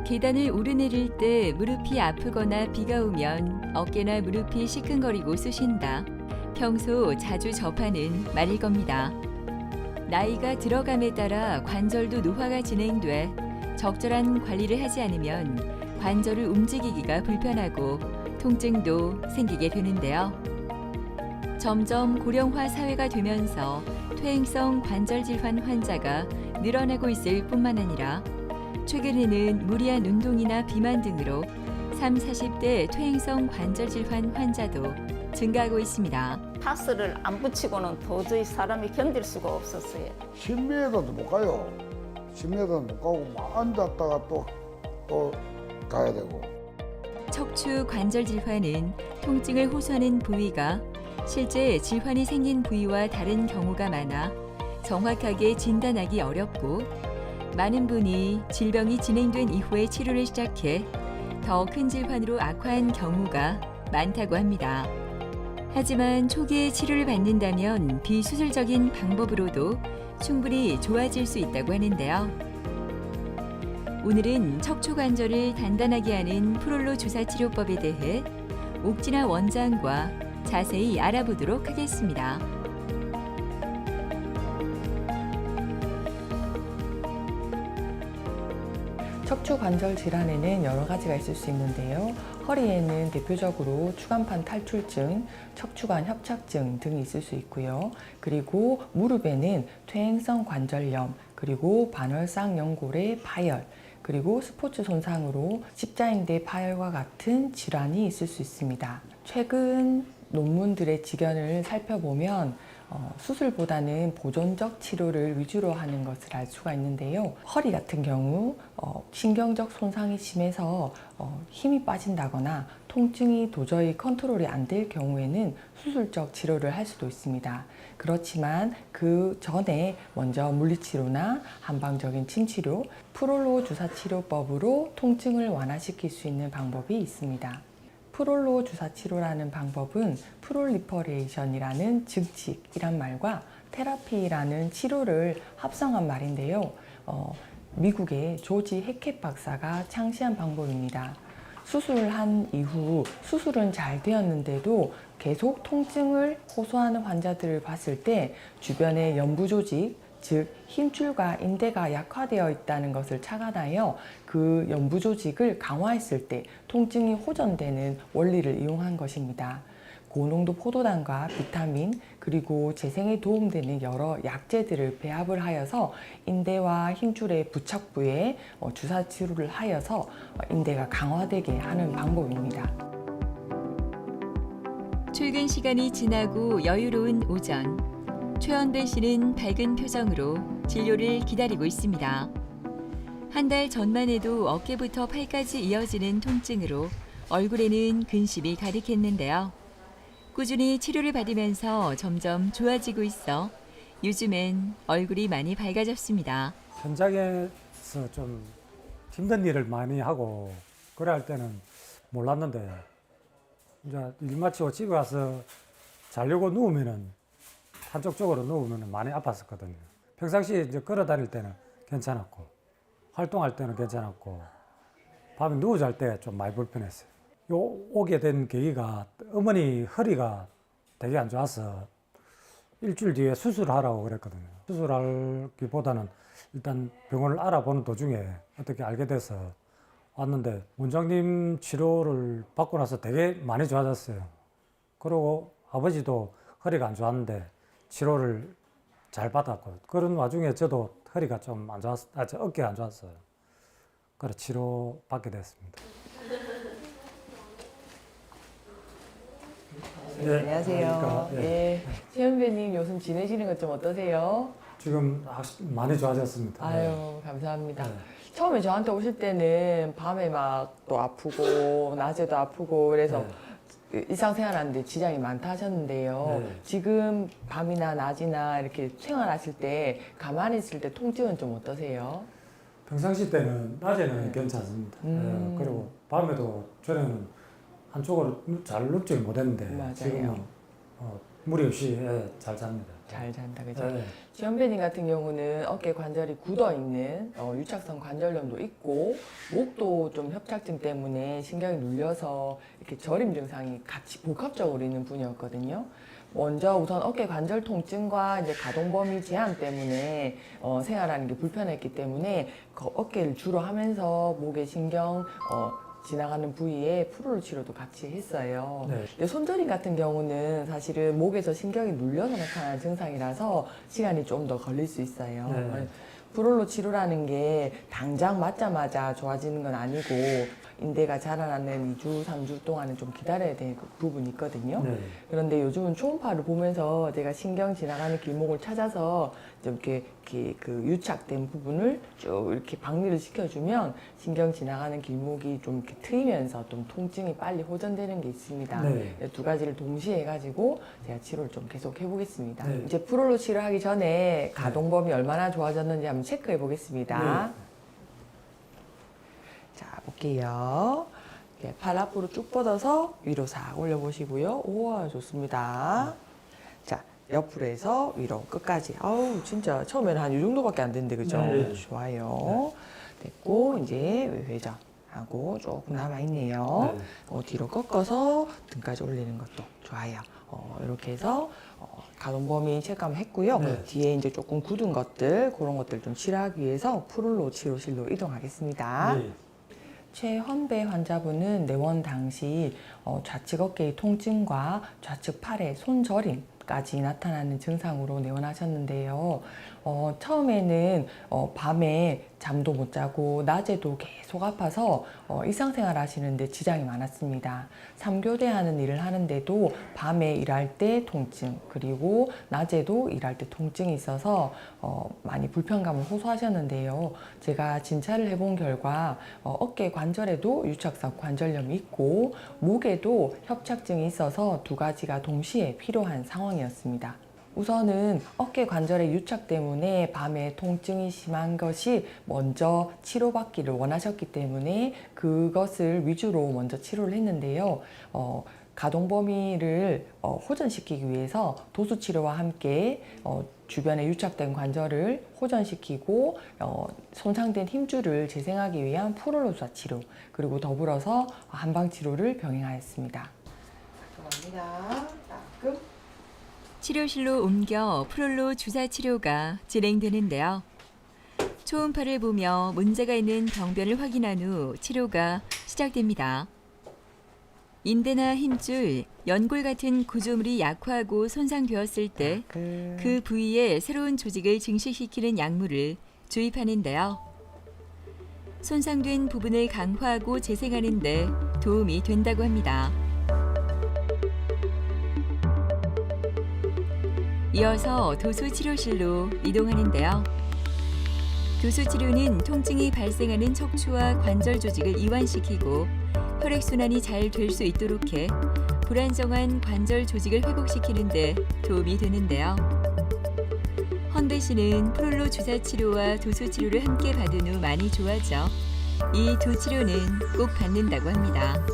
계단을 오르내릴 때 무릎이 아프거나 비가 오면 어깨나 무릎이 시큰거리고 쑤신다. 평소 자주 접하는 말일 겁니다. 나이가 들어감에 따라 관절도 노화가 진행돼 적절한 관리를 하지 않으면 관절을 움직이기가 불편하고 통증도 생기게 되는데요. 점점 고령화 사회가 되면서 퇴행성 관절 질환 환자가 늘어나고 있을 뿐만 아니라 최근에는 무리한 운동이나 비만 등으로 30, 40대 퇴행성 관절 질환 환자도 증가하고 있습니다. 파스를 안 붙이고는 도저히 사람이 견딜 수가 없었어요. 10m도 못 가요. 10m도 못 가고 막 앉았다가 또 가야 되고. 척추 관절 질환은 통증을 호소하는 부위가 실제 질환이 생긴 부위와 다른 경우가 많아 정확하게 진단하기 어렵고 많은 분이 질병이 진행된 이후에 치료를 시작해 더 큰 질환으로 악화한 경우가 많다고 합니다. 하지만 초기에 치료를 받는다면 비수술적인 방법으로도 충분히 좋아질 수 있다고 하는데요. 오늘은 척추 관절을 단단하게 하는 프롤로 주사 치료법에 대해 옥진아 원장과 자세히 알아보도록 하겠습니다. 척추 관절 질환에는 여러 가지가 있을 수 있는데요. 허리에는 대표적으로 추간판 탈출증, 척추관 협착증 등이 있을 수 있고요. 그리고 무릎에는 퇴행성 관절염, 그리고 반월상 연골의 파열, 그리고 스포츠 손상으로 십자인대 파열과 같은 질환이 있을 수 있습니다. 최근 논문들의 지견을 살펴보면 수술보다는 보존적 치료를 위주로 하는 것을 알 수가 있는데요. 허리 같은 경우 신경적 손상이 심해서 힘이 빠진다거나 통증이 도저히 컨트롤이 안 될 경우에는 수술적 치료를 할 수도 있습니다. 그렇지만 그 전에 먼저 물리치료나 한방적인 침치료, 프롤로 주사치료법으로 통증을 완화시킬 수 있는 방법이 있습니다. 프롤로 주사치료라는 방법은 프롤리퍼레이션이라는 증식이란 말과 테라피라는 치료를 합성한 말인데요. 미국의 조지 해켓 박사가 창시한 방법입니다. 수술을 한 이후 수술은 잘 되었는데도 계속 통증을 호소하는 환자들을 봤을 때 주변의 연부 조직, 즉 힘줄과 인대가 약화되어 있다는 것을 착안하여 그 연부 조직을 강화했을 때 통증이 호전되는 원리를 이용한 것입니다. 고농도 포도당과 비타민 그리고 재생에 도움되는 여러 약재들을 배합을 하여서 인대와 힘줄의 부착부에 주사 치료를 하여서 인대가 강화되게 하는 방법입니다. 출근 시간이 지나고 여유로운 오전. 최원배 씨는 밝은 표정으로 진료를 기다리고 있습니다. 한 달 전만 해도 어깨부터 팔까지 이어지는 통증으로 얼굴에는 근심이 가득했는데요. 꾸준히 치료를 받으면서 점점 좋아지고 있어 요즘엔 얼굴이 많이 밝아졌습니다. 현장에서 좀 힘든 일을 많이 하고 그래 할 때는 몰랐는데 이제 일 마치고 집에 가서 자려고 누우면은 한쪽 쪽으로 누우면 많이 아팠었거든요. 평상시에 이제 걸어 다닐 때는 괜찮았고, 활동할 때는 괜찮았고, 밤에 누워 잘 때 좀 많이 불편했어요. 오게 된 계기가 어머니 허리가 되게 안 좋아서 일주일 뒤에 수술하라고 그랬거든요. 수술하기보다는 일단 병원을 알아보는 도중에 어떻게 알게 돼서 왔는데 원장님 치료를 받고 나서 되게 많이 좋아졌어요. 그리고 아버지도 허리가 안 좋았는데 치료를 잘 받았고 그런 와중에 저도 허리가 좀 안 좋았, 어깨가 안 좋았어요. 그래서 치료 받게 됐습니다. 네, 안녕하세요. 그러니까, 네. 최은배님 요즘 지내시는 것 좀 어떠세요? 지금 많이 좋아졌습니다. 아유, 감사합니다. 네. 처음에 저한테 오실 때는 밤에 막 또 아프고 낮에도 아프고 그래서 네. 일상생활 하는데 지장이 많다 하셨는데요. 네. 지금 밤이나 낮이나 이렇게 생활하실 때 가만히 있을 때 통증은 좀 어떠세요? 평상시 때는 낮에는 괜찮습니다. 네, 그리고 밤에도 전에는 한쪽으로 잘 눕지 못했는데 맞아요. 지금은 무리 없이 잘 잡니다. 잘 잔다, 그죠? 예. 지연배님 같은 경우는 어깨 관절이 굳어 있는 유착성 관절염도 있고 목도 좀 협착증 때문에 신경이 눌려서 이렇게 저림 증상이 같이 복합적으로 있는 분이었거든요. 먼저 우선 어깨 관절 통증과 이제 가동 범위 제한 때문에 생활하는 게 불편했기 때문에 그 어깨를 주로 하면서 목에 신경 지나가는 부위에 프로로 치료도 같이 했어요. 네. 근데 손저림 같은 경우는 사실은 목에서 신경이 눌려서 나타나는 증상이라서 시간이 좀 더 걸릴 수 있어요. 네. 프롤로 치료라는 게 당장 맞자마자 좋아지는 건 아니고 인대가 자라나는 2주, 3주 동안은 좀 기다려야 되는 부분이 있거든요. 네. 그런데 요즘은 초음파를 보면서 제가 신경 지나가는 길목을 찾아서 좀 이렇게 그 유착된 부분을 쭉 이렇게 박리를 시켜주면 신경 지나가는 길목이 좀 이렇게 트이면서 좀 통증이 빨리 호전되는 게 있습니다. 네. 두 가지를 동시에 해가지고 제가 치료를 좀 계속 해보겠습니다. 네. 이제 프롤로 치료하기 전에 가동 범위 얼마나 좋아졌는지 한번 체크해 보겠습니다. 네. 자, 볼게요. 이렇게 팔 앞으로 쭉 뻗어서 위로 싹 올려보시고요. 우와, 좋습니다. 자, 옆으로 해서 위로 끝까지. 아우, 진짜 처음에는 한 이 정도밖에 안 되는데, 그죠? 네. 좋아요. 됐고, 이제 회전하고 조금 남아있네요. 네. 뒤로 꺾어서 등까지 올리는 것도 좋아요. 이렇게 해서 가동 범위 체크함 했고요. 네. 뒤에 이제 조금 굳은 것들, 그런 것들 좀 치료하기 위해서 프롤로 치료실로 이동하겠습니다. 네. 최헌배 환자분은 내원 당시 좌측 어깨의 통증과 좌측 팔의 손저림까지 나타나는 증상으로 내원하셨는데요. 처음에는 밤에 잠도 못 자고 낮에도 계속 아파서 일상생활 하시는데 지장이 많았습니다. 3교대 하는 일을 하는데도 밤에 일할 때 통증, 그리고 낮에도 일할 때 통증이 있어서 많이 불편감을 호소하셨는데요. 제가 진찰을 해본 결과 어깨 관절에도 유착성 관절염이 있고 목에도 협착증이 있어서 두 가지가 동시에 필요한 상황이었습니다. 우선은 어깨 관절의 유착 때문에 밤에 통증이 심한 것이 먼저 치료받기를 원하셨기 때문에 그것을 위주로 먼저 치료를 했는데요. 가동 범위를 호전시키기 위해서 도수 치료와 함께 주변에 유착된 관절을 호전시키고 손상된 힘줄을 재생하기 위한 프롤로사 치료, 그리고 더불어서 한방 치료를 병행하였습니다. 감사합니다. 따끔. 치료실로 옮겨 프롤로 주사 치료가 진행되는데요. 초음파를 보며 문제가 있는 병변을 확인한 후 치료가 시작됩니다. 인대나 힘줄, 연골 같은 구조물이 약화하고 손상되었을 때 그 부위에 새로운 조직을 증식시키는 약물을 주입하는데요. 손상된 부분을 강화하고 재생하는 데 도움이 된다고 합니다. 이어서 도수 치료실로 이동하는데요. 도수 치료는 통증이 발생하는 척추와 관절 조직을 이완시키고 혈액순환이 잘 될 수 있도록 해 불안정한 관절 조직을 회복시키는 데 도움이 되는데요. 헌배 씨는 프롤로 주사 치료와 도수 치료를 함께 받은 후 많이 좋아져 이 두 치료는 꼭 받는다고 합니다.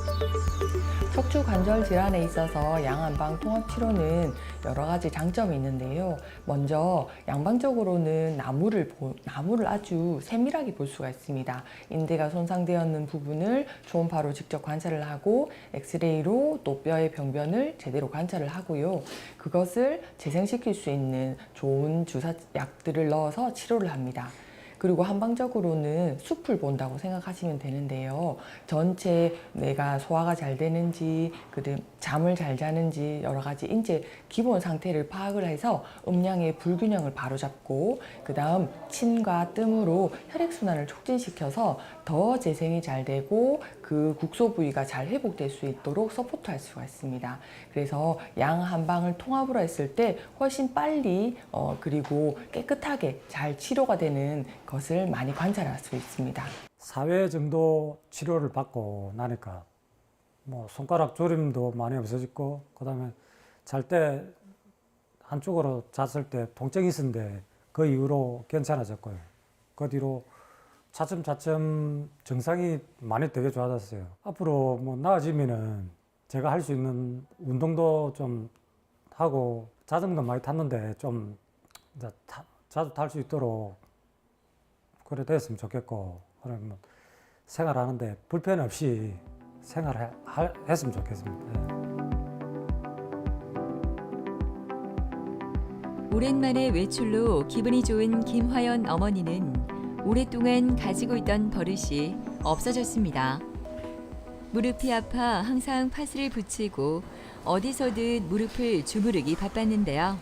척추 관절 질환에 있어서 양한방 통합 치료는 여러 가지 장점이 있는데요. 먼저 양방적으로는 나무를 아주 세밀하게 볼 수가 있습니다. 인대가 손상되었는 부분을 초음파로 직접 관찰을 하고 엑스레이로 또 뼈의 병변을 제대로 관찰을 하고요. 그것을 재생시킬 수 있는 좋은 주사 약들을 넣어서 치료를 합니다. 그리고 한방적으로는 숲을 본다고 생각하시면 되는데요. 전체 내가 소화가 잘 되는지, 잠을 잘 자는지 여러 가지 인체 기본 상태를 파악을 해서 음량의 불균형을 바로잡고 그 다음 침과 뜸으로 혈액순환을 촉진시켜서 더 재생이 잘 되고 그 국소 부위가 잘 회복될 수 있도록 서포트할 수가 있습니다. 그래서 양 한방을 통합으로 했을 때 훨씬 빨리 그리고 깨끗하게 잘 치료가 되는 것을 많이 관찰할 수 있습니다. 4회 정도 치료를 받고 나니까 뭐 손가락 저림도 많이 없어졌고, 그다음에 잘 때 한쪽으로 잤을 때 통증이 있었는데 그 이후로 괜찮아졌고요. 그 뒤로 차츰차츰 증상이 많이 되게 좋아졌어요. 앞으로 뭐 나아지면은 제가 할 수 있는 운동도 좀 하고 자전거 많이 탔는데 좀 이제 자주 탈 수 있도록 그래 됐으면 좋겠고 그러면 생활하는데 불편 없이 생활했으면 좋겠습니다. 예. 오랜만에 외출로 기분이 좋은 김화연 어머니는 오랫동안 가지고 있던 버릇이 없어졌습니다. 무릎이 아파 항상 파스를 붙이고 어디서든 무릎을 주무르기 바빴는데요.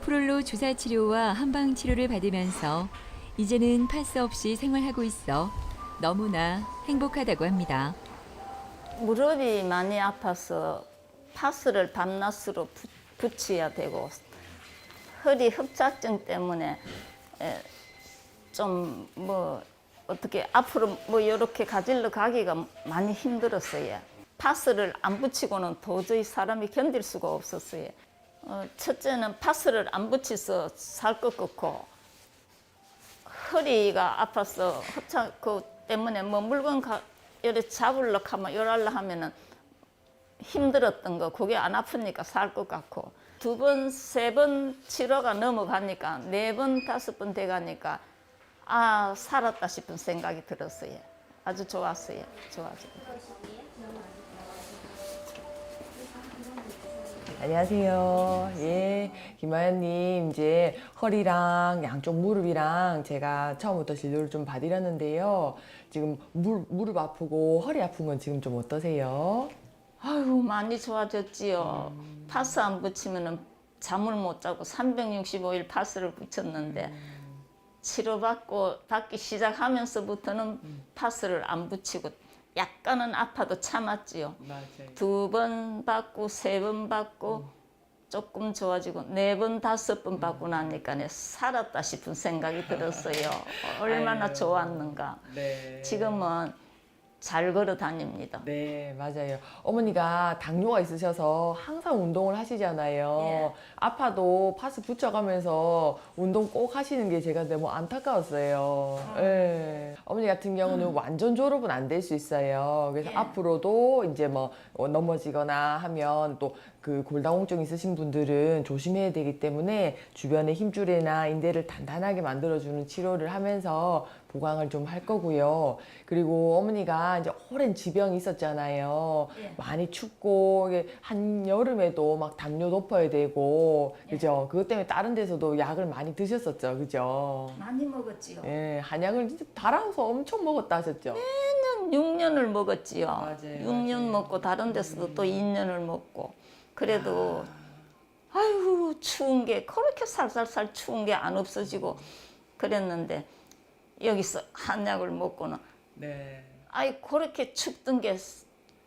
프롤로 주사 치료와 한방 치료를 받으면서 이제는 파스 없이 생활하고 있어 너무나 행복하다고 합니다. 무릎이 많이 아파서 파스를 밤낮으로 붙여야 되고 허리 협착증 때문에 좀 뭐 어떻게 앞으로 뭐 이렇게 가질러 가기가 많이 힘들었어요. 파스를 안 붙이고는 도저히 사람이 견딜 수가 없었어요. 첫째는 파스를 안 붙여서 살 것 같고 허리가 아파서 협착 그 때문에 뭐 물건 이렇게 잡으려 하면 요랄라 하면은 힘들었던 거 그게 안 아프니까 살 것 같고 2번, 3번 치료가 넘어가니까 4번, 5번 돼가니까 아 살았다 싶은 생각이 들었어요. 아주 좋았어요. 좋아져. 안녕하세요. 예, 김하연님 이제 허리랑 양쪽 무릎이랑 제가 처음부터 진료를 좀 받으렸는데요. 지금 무릎 아프고 허리 아픈 건 지금 좀 어떠세요? 아유 많이 좋아졌지요. 파스 안 붙이면은 잠을 못 자고 365일 파스를 붙였는데 치료받기 시작하면서부터는 파스를 안 붙이고 약간은 아파도 참았지요. 맞아요. 2번 받고 3번 받고 조금 좋아지고 4번, 5번 받고 나니까 살았다 싶은 생각이 들었어요. 얼마나 아유. 좋았는가. 네. 지금은 잘 걸어 다닙니다. 네, 맞아요. 어머니가 당뇨가 있으셔서 항상 운동을 하시잖아요. 예. 아파도 파스 붙여가면서 운동 꼭 하시는 게 제가 너무 안타까웠어요. 예. 어머니 같은 경우는 완전 졸업은 안 될 수 있어요. 그래서 예. 앞으로도 이제 뭐 넘어지거나 하면 또 그 골다공증 있으신 분들은 조심해야 되기 때문에 주변에 힘줄이나 인대를 단단하게 만들어주는 치료를 하면서 보강을 좀 할 거고요. 그리고 어머니가 이제 오랜 지병이 있었잖아요. 예. 많이 춥고 이게 한여름에도 막 당뇨 높아야 되고 그죠? 그것 때문에 다른 데서도 약을 많이 드셨었죠, 그죠? 많이 먹었지요. 예, 한약을 진짜 달아서 엄청 먹었다 하셨죠? 6년을 먹었지요. 맞아요, 6년 맞아요. 먹고 다른 데서도 또 2년을 먹고 그래도 아유 추운 게 그렇게 살살살 추운 게 안 없어지고 그랬는데 여기서 한약을 먹고는 네. 아이 그렇게 춥던 게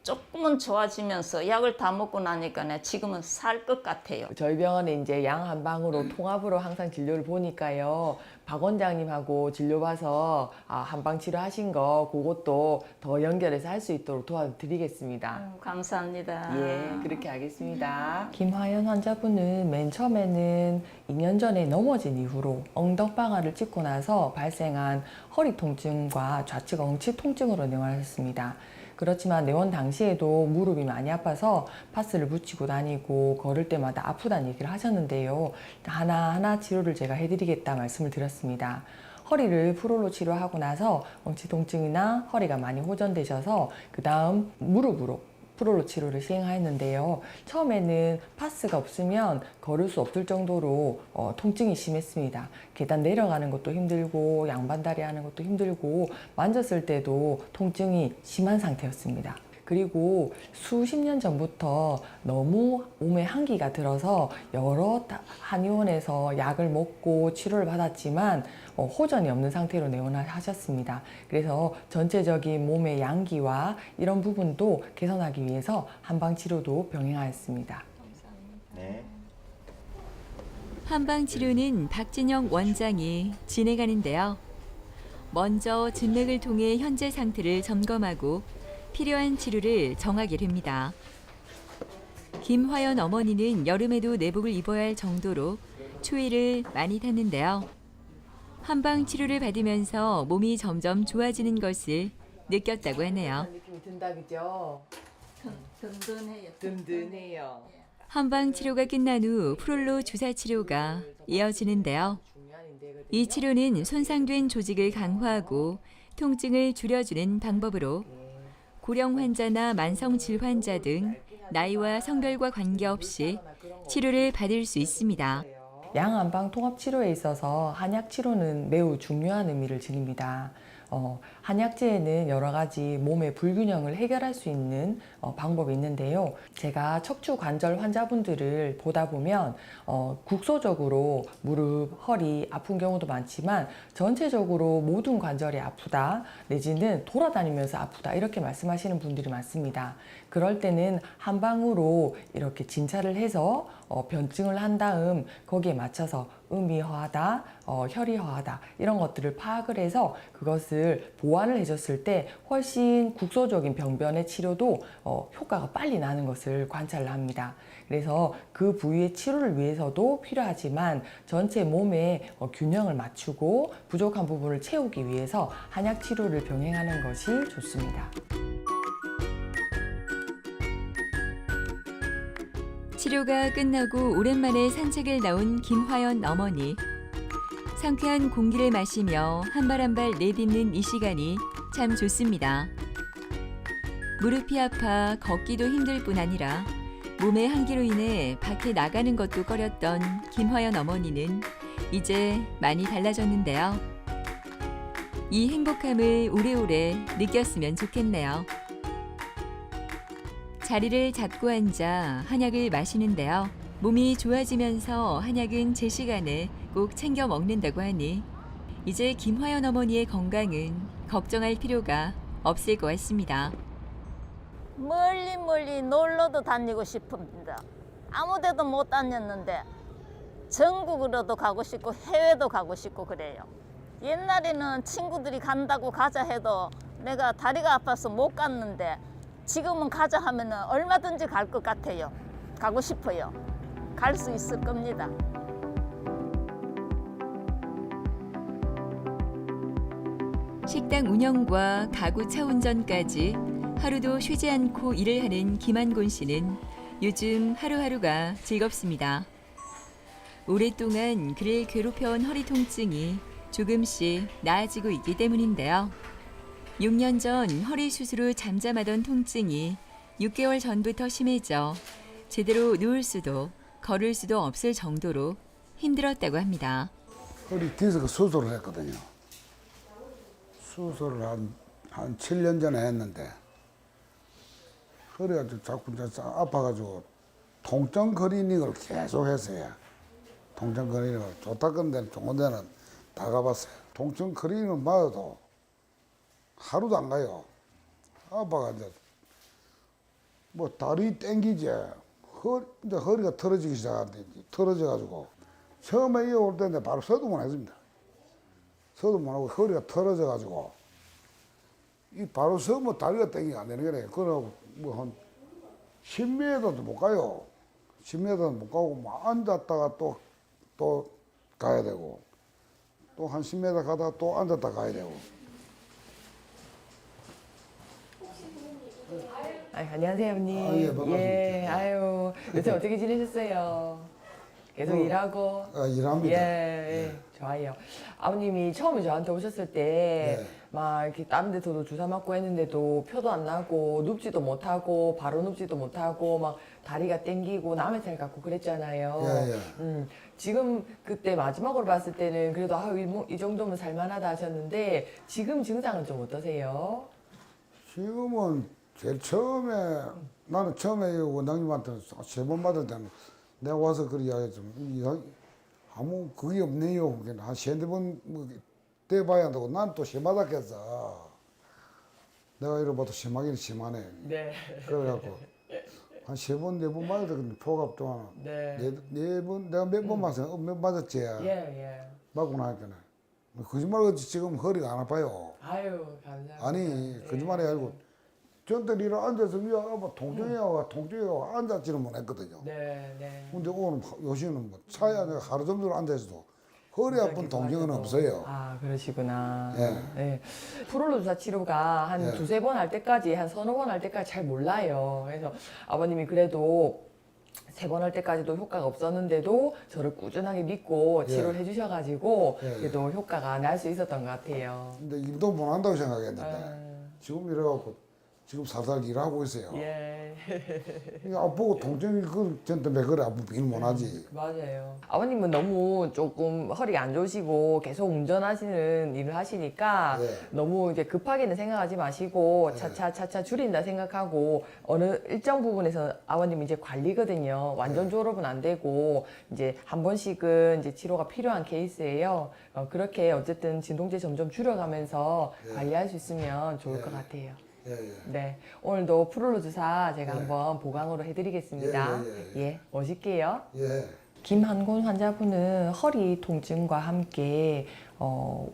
조금은 좋아지면서 약을 다 먹고 나니까 지금은 살 것 같아요. 저희 병원에 이제 양 한방으로 통합으로 항상 진료를 보니까요. 박 원장님하고 진료 봐서 한방 치료하신 거 그것도 더 연결해서 할 수 있도록 도와드리겠습니다. 감사합니다. 예, 그렇게 하겠습니다. 김화연 환자분은 맨 처음에는 2년 전에 넘어진 이후로 엉덩방아를 찍고 나서 발생한 허리 통증과 좌측 엉치 통증으로 내원하셨습니다. 그렇지만 내원 당시에도 무릎이 많이 아파서 파스를 붙이고 다니고 걸을 때마다 아프다는 얘기를 하셨는데요. 하나하나 치료를 제가 해드리겠다 말씀을 드렸습니다. 허리를 프롤로 치료하고 나서 엉치 통증이나 허리가 많이 호전되셔서 그 다음 무릎으로 프롤로 치료를 시행하였는데요. 처음에는 파스가 없으면 걸을 수 없을 정도로 통증이 심했습니다. 계단 내려가는 것도 힘들고 양반다리 하는 것도 힘들고 만졌을 때도 통증이 심한 상태였습니다. 그리고 수십 년 전부터 너무 몸에 한기가 들어서 여러 한의원에서 약을 먹고 치료를 받았지만 호전이 없는 상태로 내원을 하셨습니다. 그래서 전체적인 몸의 양기와 이런 부분도 개선하기 위해서 한방치료도 병행하였습니다. 네. 한방 치료는 박진영 원장이 진행하는데요. 먼저 진맥을 통해 현재 상태를 점검하고 필요한 치료를 정하게 됩니다. 김화연 어머니는 여름에도 내복을 입어야 할 정도로 추위를 많이 탔는데요. 한방 치료를 받으면서 몸이 점점 좋아지는 것을 느꼈다고 하네요. 느낌이 든다, 그죠? 든든해요. 든든해요. 한방 치료가 끝난 후 프롤로 주사 치료가 이어지는데요. 이 치료는 손상된 조직을 강화하고 통증을 줄여주는 방법으로 고령 환자나 만성 질환자 등 나이와 성별과 관계없이 치료를 받을 수 있습니다. 양안방 통합 치료에 있어서 한약 치료는 매우 중요한 의미를 지닙니다. 한약재에는 여러 가지 몸의 불균형을 해결할 수 있는 방법이 있는데요. 제가 척추 관절 환자분들을 보다 보면 국소적으로 무릎, 허리 아픈 경우도 많지만 전체적으로 모든 관절이 아프다 내지는 돌아다니면서 아프다 이렇게 말씀하시는 분들이 많습니다. 그럴 때는 한방으로 이렇게 진찰을 해서 변증을 한 다음 거기에 맞춰서 음이 허하다, 혈이 허하다 이런 것들을 파악을 해서 그것을 보완을 해줬을 때 훨씬 국소적인 병변의 치료도 효과가 빨리 나는 것을 관찰을 합니다. 그래서 그 부위의 치료를 위해서도 필요하지만 전체 몸의 균형을 맞추고 부족한 부분을 채우기 위해서 한약 치료를 병행하는 것이 좋습니다. 치료가 끝나고 오랜만에 산책을 나온 김화연 어머니. 상쾌한 공기를 마시며 한 발 한 발 내딛는 이 시간이 참 좋습니다. 무릎이 아파 걷기도 힘들 뿐 아니라 몸의 한기로 인해 밖에 나가는 것도 꺼렸던 김화연 어머니는 이제 많이 달라졌는데요. 이 행복함을 오래오래 느꼈으면 좋겠네요. 자리를 잡고 앉아 한약을 마시는데요. 몸이 좋아지면서 한약은 제 시간에 꼭 챙겨 먹는다고 하니 이제 김화연 어머니의 건강은 걱정할 필요가 없을 것 같습니다. 멀리 멀리 놀러도 다니고 싶습니다. 아무 데도 못 다녔는데 전국으로도 가고 싶고 해외도 가고 싶고 그래요. 옛날에는 친구들이 간다고 가자 해도 내가 다리가 아파서 못 갔는데 지금은 가자 하면 얼마든지 갈 것 같아요. 가고 싶어요. 갈 수 있을 겁니다. 식당 운영과 가구 차 운전까지 하루도 쉬지 않고 일을 하는 김한곤 씨는 요즘 하루하루가 즐겁습니다. 오랫동안 그를 괴롭혀온 허리 통증이 조금씩 나아지고 있기 때문인데요. 6년 전 허리 수술 후 잠잠하던 통증이 6개월 전부터 심해져 제대로 누울 수도 걸을 수도 없을 정도로 힘들었다고 합니다. 허리 디스크 수술을 했거든요. 수술을 한 7년 전에 했는데 허리가 자꾸 아파가지고 통증 클리닉을 계속 했어요. 통증 클리닉을 좋다던 데는 좋은 데는 다 가봤어요. 통증 클리닉을 맞아도 하루도 안 가요. 아빠가 이제 뭐 다리 땡기지 이제 허리가 틀어지기 시작하는데 틀어져가지고 처음에 이어올 때는 바로 서두만 했습니다. 서두만 하고 허리가 틀어져가지고 이 바로 서면 다리가 땡기가 안 되는 거네. 그러고 뭐 한 10m도 못 가요. 10m도 못 가고 막 앉았다가 또 가야 되고 또 한 10m 가다가 또 앉았다 가야 되고. 안녕하세요, 아버님. 예, 반갑습니다. 예, 아유, 요새 어떻게 지내셨어요? 계속 일하고? 일합니다. 예, 좋아요. 아버님이 처음에 저한테 오셨을 때, 네. 막 이렇게 다른 데서도 주사 맞고 했는데도 표도 안 나고, 눕지도 못하고, 바로 눕지도 못하고, 막 다리가 땡기고, 남의 살 같고 그랬잖아요. 예. 지금 그때 마지막으로 봤을 때는 그래도 이 정도면 살만하다 하셨는데, 지금 증상은 좀 어떠세요? 지금은 제일 처음에 나는 처음에 원장님한테 3번 받을 때는 내가 와서 그 이야기했죠. 아무 그게 없네요. 한 3-4번 떼봐야 한다고 난 또 심하다겠어. 내가 이래 봐도 심하긴 심하네. 네. 그래갖고 한 3번, 4번 맞았다. 표가 또 네. 네 번, 내가 몇 번 맞았어? 몇 맞았지? 예. 맞고 나니까 거짓말하지 지금 허리가 안 아파요. 아유, 감사합니다. 아니 거짓말이 아니고 전때 일을 앉아서 통증이야 앉았지는 못했거든요. 네. 근데 오늘 요즘은 뭐 차에 하루 정도 앉아서도 허리 아픈 통증은 없어요. 아, 그러시구나. 예. 네. 프롤로 주사 치료가 한 예. 2-3번 할 때까지, 한 3-4번 할 때까지 잘 몰라요. 그래서 아버님이 그래도 3번 할 때까지도 효과가 없었는데도 저를 꾸준하게 믿고 치료를 해주셔가지고 예, 예. 그래도 효과가 날 수 있었던 것 같아요. 근데 일도 못 한다고 생각했는데 아, 지금 이래갖고 지금 살살 일하고 있어요. 예. 이게 아프고 통증이 그 전때 왜 그래 아프고 일 못하지. 맞아요. 아버님은 너무 조금 허리가 안 좋으시고 계속 운전하시는 일을 하시니까 예. 너무 이제 급하게는 생각하지 마시고 차차 줄인다 생각하고 어느 일정 부분에서 아버님 이제 관리거든요. 완전 졸업은 안 되고 이제 한 번씩은 이제 치료가 필요한 케이스예요. 그렇게 어쨌든 진통제 점점 줄여가면서 관리할 수 있으면 좋을 것 같아요. 예, 예. 네, 오늘도 프롤로 주사 제가 한번 보강으로 해드리겠습니다. 예, 멋있게요. 예. 김한곤 환자분은 허리 통증과 함께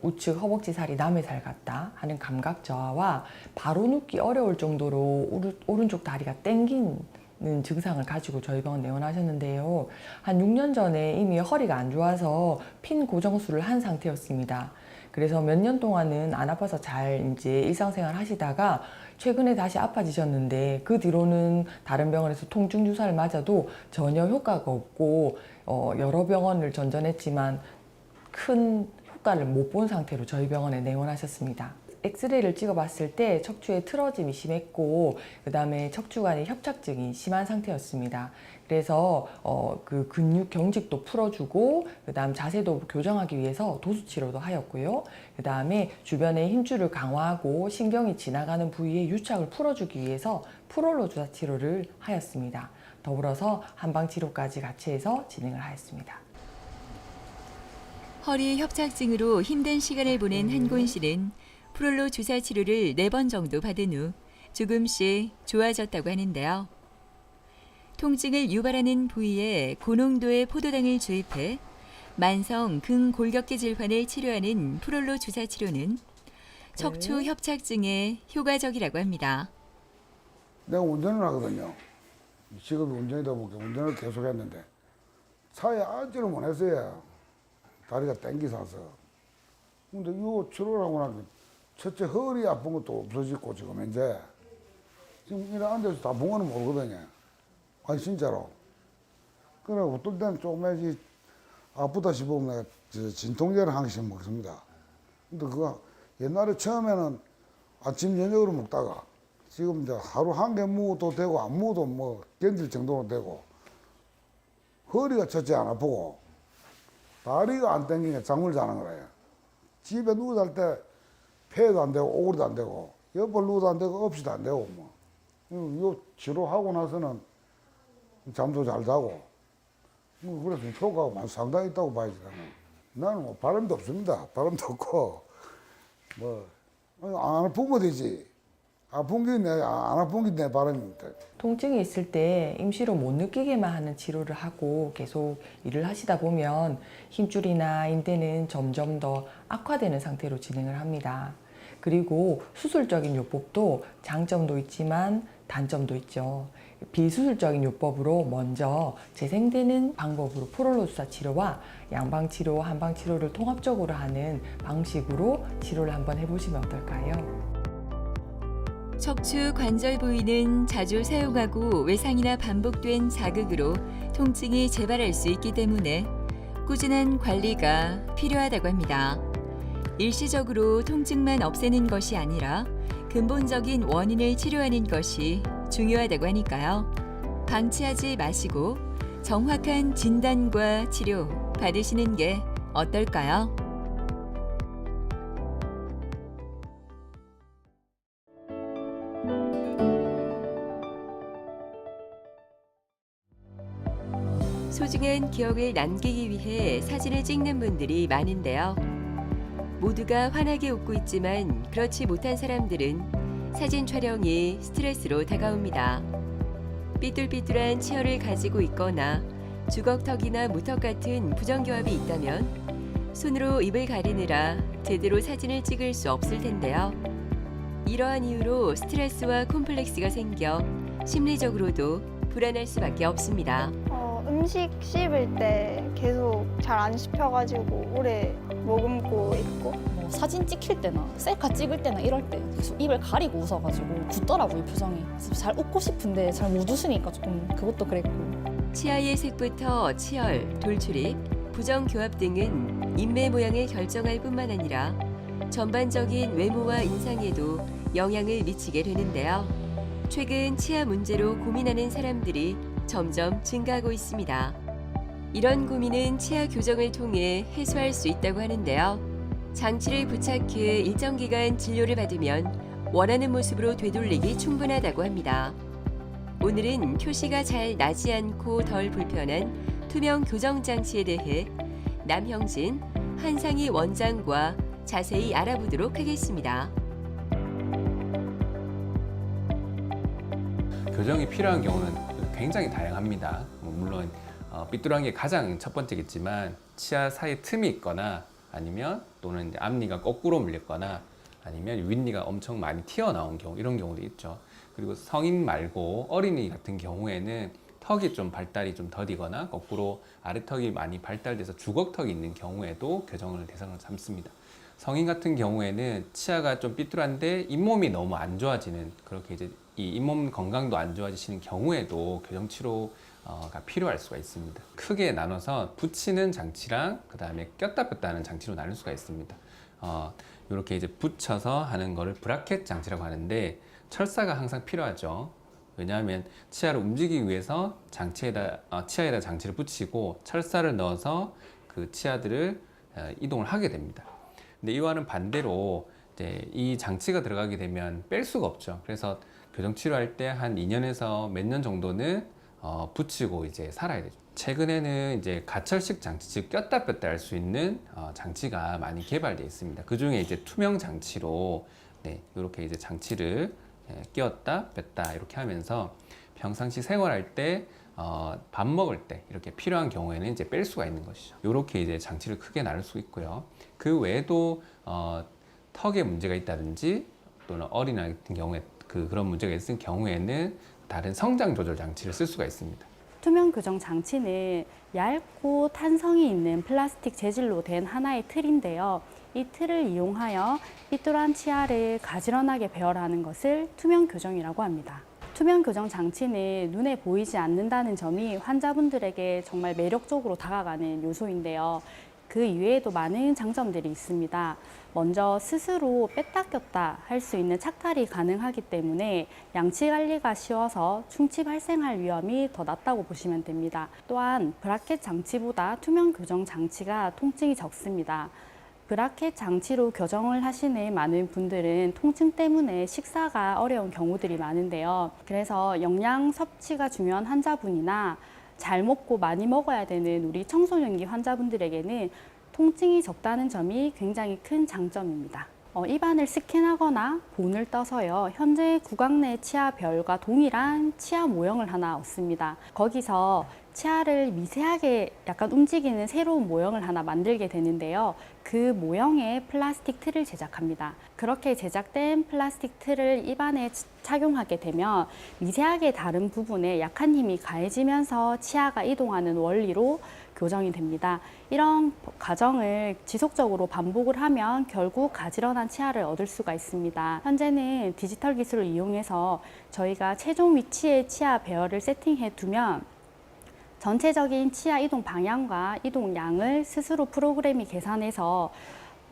우측 허벅지 살이 남의 살 같다 하는 감각 저하와 바로 눕기 어려울 정도로 오른쪽 다리가 땡기는 증상을 가지고 저희 병원 내원하셨는데요. 한 6년 전에 이미 허리가 안 좋아서 핀 고정술을 한 상태였습니다. 그래서 몇 년 동안은 안 아파서 잘 이제 일상생활 하시다가 최근에 다시 아파지셨는데 그 뒤로는 다른 병원에서 통증 주사를 맞아도 전혀 효과가 없고 여러 병원을 전전했지만 큰 효과를 못 본 상태로 저희 병원에 내원하셨습니다. 엑스레이를 찍어봤을 때 척추에 틀어짐이 심했고 그 다음에 척추관에 협착증이 심한 상태였습니다. 그래서 그 근육 경직도 풀어주고 그 다음 자세도 교정하기 위해서 도수 치료도 하였고요. 그 다음에 주변에 힘줄을 강화하고 신경이 지나가는 부위에 유착을 풀어주기 위해서 프롤로 주사 치료를 하였습니다. 더불어서 한방 치료까지 같이 해서 진행을 하였습니다. 허리 협착증으로 힘든 시간을 보낸 한곤 씨는 프롤로 주사 치료를 4번 정도 받은 후 조금씩 좋아졌다고 하는데요. 통증을 유발하는 부위에 고농도의 포도당을 주입해 만성 근골격계 질환을 치료하는 프롤로 주사 치료는 척추 협착증에 효과적이라고 합니다. 내가 운전을 하거든요. 직업이 운전이다 보니까 운전을 계속 했는데 차에 앉지를 못했어요. 다리가 땡기서서. 근데 이거 치료를 하고 나니까 첫째 허리 아픈 것도 없어지고 지금 이제 지금 이래 앉아서 다 본 거는 모르거든요. 아니 진짜로. 그래 어떨 때는 조금씩 아프다 싶으면 내가 진통제를 한 개씩 먹습니다. 근데 그거 옛날에 처음에는 아침 저녁으로 먹다가 지금 이제 하루 한 개 먹어도 되고 안 먹어도 뭐 견딜 정도로 되고 허리가 첫째 안 아프고 다리가 안 땡기니까 잠을 자는 거예요. 집에 누워 잘 때 폐도 안 되고 오그리도 안 되고 옆을 누워도 안 되고 없이도 안 되고 뭐. 요 치료하고 나서는 잠도 잘 자고 뭐 그래서 효과가 상당히 있다고 봐야지 나는 뭐 바람도 없습니다. 바람도 없고 뭐 안 아프면 되지. 아픈 게 안 아픈 게 내 바람입니다. 통증이 있을 때 임시로 못 느끼게만 하는 치료를 하고 계속 일을 하시다 보면 힘줄이나 인대는 점점 더 악화되는 상태로 진행을 합니다. 그리고 수술적인 요법도 장점도 있지만 단점도 있죠. 비수술적인 요법으로 먼저 재생되는 방법으로 프롤로 주사 치료와 양방 치료, 한방 치료를 통합적으로 하는 방식으로 치료를 한번 해보시면 어떨까요? 척추 관절 부위는 자주 사용하고 외상이나 반복된 자극으로 통증이 재발할 수 있기 때문에 꾸준한 관리가 필요하다고 합니다. 일시적으로 통증만 없애는 것이 아니라 근본적인 원인을 치료하는 것이 중요하다고 하니까요. 방치하지 마시고 정확한 진단과 치료 받으시는 게 어떨까요? 소중한 기억을 남기기 위해 사진을 찍는 분들이 많은데요. 모두가 환하게 웃고 있지만 그렇지 못한 사람들은 사진 촬영이 스트레스로 다가옵니다. 삐뚤삐뚤한 치열을 가지고 있거나 주걱턱이나 무턱 같은 부정교합이 있다면 손으로 입을 가리느라 제대로 사진을 찍을 수 없을 텐데요. 이러한 이유로 스트레스와 콤플렉스가 생겨 심리적으로도 불안할 수밖에 없습니다. 음식 씹을 때 계속 잘 안 씹혀가지고 오래 머금고 있고 뭐 사진 찍힐 때나 셀카 찍을 때나 이럴 때 계속 입을 가리고 웃어가지고 굳더라고요 표정이. 그래서 잘 웃고 싶은데 잘 못 웃으니까 조금 그것도 그랬고. 치아의 색부터 치열, 돌출입, 부정교합 등은 인매 모양을 결정할 뿐만 아니라 전반적인 외모와 인상에도 영향을 미치게 되는데요. 최근 치아 문제로 고민하는 사람들이 점점 증가하고 있습니다. 이런 고민은 치아 교정을 통해 해소할 수 있다고 하는데요. 장치를 부착해 일정 기간 진료를 받으면 원하는 모습으로 되돌리기 충분하다고 합니다. 오늘은 표시가 잘 나지 않고 덜 불편한 투명 교정 장치에 대해 남형진, 한상희 원장과 자세히 알아보도록 하겠습니다. 교정이 필요한 경우는 굉장히 다양합니다. 물론 삐뚤한 게 가장 첫 번째겠지만 치아 사이에 틈이 있거나 아니면 또는 이제 앞니가 거꾸로 물렸거나 아니면 윗니가 엄청 많이 튀어나온 경우, 이런 경우도 있죠. 그리고 성인 말고 어린이 같은 경우에는 턱이 좀 발달이 좀 더디거나 거꾸로 아래턱이 많이 발달돼서 주걱턱이 있는 경우에도 교정을 대상으로 삼습니다. 성인 같은 경우에는 치아가 좀 삐뚤한데 잇몸이 너무 안 좋아지는, 그렇게 이제 이 잇몸 건강도 안 좋아지시는 경우에도 교정 치료가 필요할 수가 있습니다. 크게 나눠서 붙이는 장치랑 그 다음에 꼈다 뺐다 하는 장치로 나눌 수가 있습니다. 이렇게 이제 붙여서 하는 거를 브라켓 장치라고 하는데, 철사가 항상 필요하죠. 왜냐하면 치아를 움직이기 위해서 치아에다 장치를 붙이고 철사를 넣어서 그 치아들을 이동을 하게 됩니다. 근데 이와는 반대로 이제 이 장치가 들어가게 되면 뺄 수가 없죠. 그래서 교정 치료할 때 한 2년에서 몇 년 정도는 붙이고 이제 살아야 되죠. 최근에는 이제 가철식 장치, 즉 꼈다 뺐다 할 수 있는 장치가 많이 개발되어 있습니다. 그 중에 이제 투명 장치로 이렇게 이제 장치를 끼웠다 뺐다 이렇게 하면서 평상시 생활할 때 밥 먹을 때 이렇게 필요한 경우에는 이제 뺄 수가 있는 것이죠. 이렇게 이제 장치를 크게 나눌 수 있고요. 그 외에도 턱에 문제가 있다든지 또는 어린아이 같은 경우에 그런 문제가 있을 경우에는 다른 성장 조절 장치를 쓸 수가 있습니다. 투명 교정 장치는 얇고 탄성이 있는 플라스틱 재질로 된 하나의 틀인데요. 이 틀을 이용하여 삐뚤한 치아를 가지런하게 배열하는 것을 투명 교정이라고 합니다. 투명 교정 장치는 눈에 보이지 않는다는 점이 환자분들에게 정말 매력적으로 다가가는 요소인데요. 그 이외에도 많은 장점들이 있습니다. 먼저 스스로 뺐다 꼈다 할 수 있는 착탈이 가능하기 때문에 양치 관리가 쉬워서 충치 발생할 위험이 더 낮다고 보시면 됩니다. 또한 브라켓 장치보다 투명 교정 장치가 통증이 적습니다. 브라켓 장치로 교정을 하시는 많은 분들은 통증 때문에 식사가 어려운 경우들이 많은데요. 그래서 영양 섭취가 중요한 환자분이나 잘 먹고 많이 먹어야 되는 우리 청소년기 환자분들에게는 통증이 적다는 점이 굉장히 큰 장점입니다. 입안을 스캔하거나 본을 떠서요, 현재 구강 내 치아별과 동일한 치아 모형을 하나 얻습니다. 거기서 치아를 미세하게 약간 움직이는 새로운 모형을 하나 만들게 되는데요. 그 모형에 플라스틱 틀을 제작합니다. 그렇게 제작된 플라스틱 틀을 입안에 착용하게 되면 미세하게 다른 부분에 약한 힘이 가해지면서 치아가 이동하는 원리로 교정이 됩니다. 이런 과정을 지속적으로 반복을 하면 결국 가지런한 치아를 얻을 수가 있습니다. 현재는 디지털 기술을 이용해서 저희가 최종 위치에 치아 배열을 세팅해 두면 전체적인 치아 이동 방향과 이동 양을 스스로 프로그램이 계산해서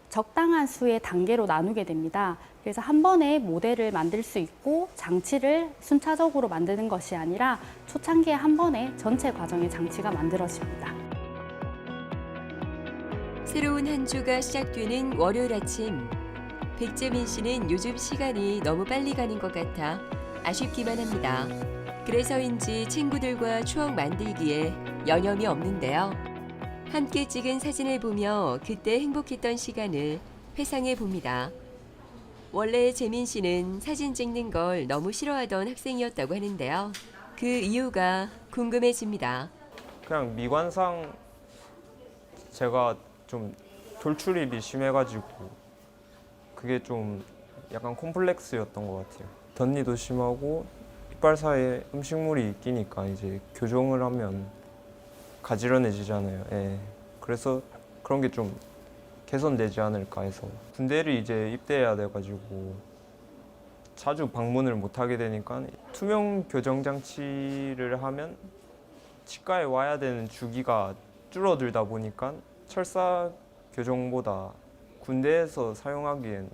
적당한 수의 단계로 나누게 됩니다. 그래서 한 번에 모델을 만들 수 있고 장치를 순차적으로 만드는 것이 아니라 초창기에 한 번에 전체 과정의 장치가 만들어집니다. 새로운 한 주가 시작되는 월요일 아침. 백재민 씨는 요즘 시간이 너무 빨리 가는 것 같아 아쉽기만 합니다. 그래서인지 친구들과 추억 만들기에 여념이 없는데요. 함께 찍은 사진을 보며 그때 행복했던 시간을 회상해 봅니다. 원래 재민 씨는 사진 찍는 걸 너무 싫어하던 학생이었다고 하는데요. 그 이유가 궁금해집니다. 그냥 미관상 제가 좀 돌출입이 심해가지고 그게 좀 약간 콤플렉스였던 것 같아요. 덧니도 심하고 이빨 사이에 음식물이 끼니까 이제 교정을 하면 가지런해지잖아요. 예. 그래서 그런 게 좀 개선되지 않을까 해서 군대를 이제 입대해야 돼가지고 자주 방문을 못 하게 되니까 투명 교정 장치를 하면 치과에 와야 되는 주기가 줄어들다 보니까 철사 교정보다 군대에서 사용하기엔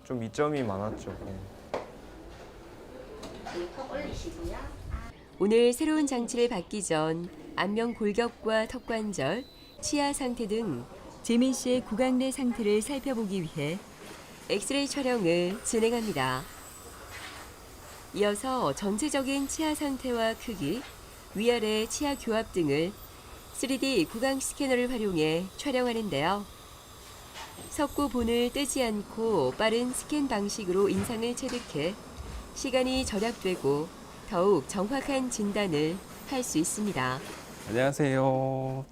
좀 이점이 많았죠. 오늘 새로운 장치를 받기 전 안면 골격과 턱관절, 치아 상태 등 재민 씨의 구강 내 상태를 살펴보기 위해 엑스레이 촬영을 진행합니다. 이어서 전체적인 치아 상태와 크기, 위아래 치아 교합 등을 3D 구강 스캐너를 활용해 촬영하는데요. 석고 본을 떼지 않고 빠른 스캔 방식으로 인상을 체득해 시간이 절약되고 더욱 정확한 진단을 할 수 있습니다. 안녕하세요.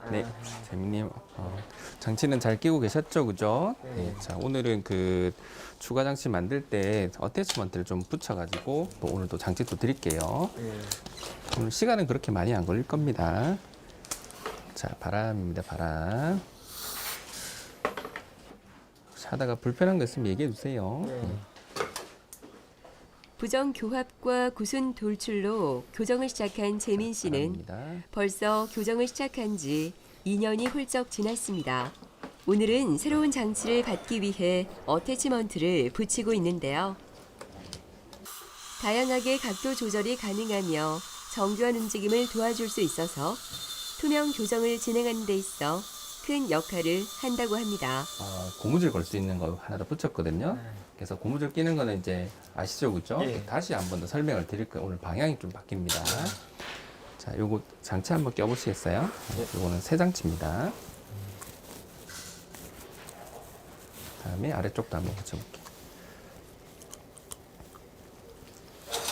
네, 재민님 장치는 잘 끼고 계셨죠, 그죠? 네. 자, 오늘은 그 추가 장치 만들 때 어태치먼트를 좀 붙여가지고 또 오늘 또 장치 또 드릴게요. 오늘 시간은 그렇게 많이 안 걸릴 겁니다. 자, 바람입니다, 바람. 혹시 하다가 불편한 거 있으면 얘기해 주세요. 부정 교합과 구순 돌출로 교정을 시작한 재민 씨는 바람입니다. 벌써 교정을 시작한 지 2년이 훌쩍 지났습니다. 오늘은 새로운 장치를 받기 위해 어태치먼트를 붙이고 있는데요. 다양하게 각도 조절이 가능하며 정교한 움직임을 도와줄 수 있어서 투명 교정을 진행하는 데 있어 큰 역할을 한다고 합니다. 고무줄 걸 수 있는 거 하나 더 붙였거든요. 그래서 고무줄 끼는 거는 이제 아시죠, 그죠? 다시 한 번 더 설명을 드릴 거예요. 오늘 방향이 좀 바뀝니다. 자, 요거 장치 한번 껴보시겠어요? 요거는 새 장치입니다. 다음에 아래쪽도 한번 붙여볼게요.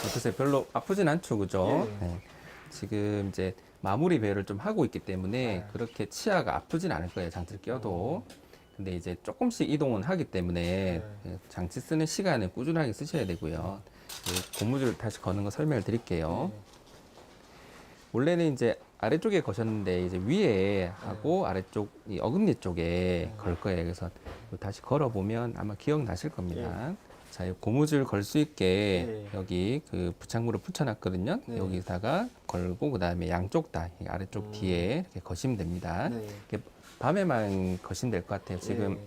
어떠세요? 별로 아프진 않죠, 그죠? 네. 지금 이제 마무리 배열을 좀 하고 있기 때문에 그렇게 치아가 아프진 않을 거예요, 장치를 껴도. 근데 이제 조금씩 이동은 하기 때문에 장치 쓰는 시간을 꾸준하게 쓰셔야 되고요. 고무줄 다시 거는 거 설명을 드릴게요. 원래는 이제 아래쪽에 거셨는데 이제 위에 하고 아래쪽 이 어금니 쪽에 걸 거예요. 그래서 다시 걸어보면 아마 기억나실 겁니다. 자, 이 고무줄 걸 수 있게 여기 그 부착물을 붙여놨거든요. 여기다가 걸고 그 다음에 양쪽 다 아래쪽 뒤에 이렇게 거시면 됩니다. 이렇게 밤에만 거시면 될 것 같아요. 지금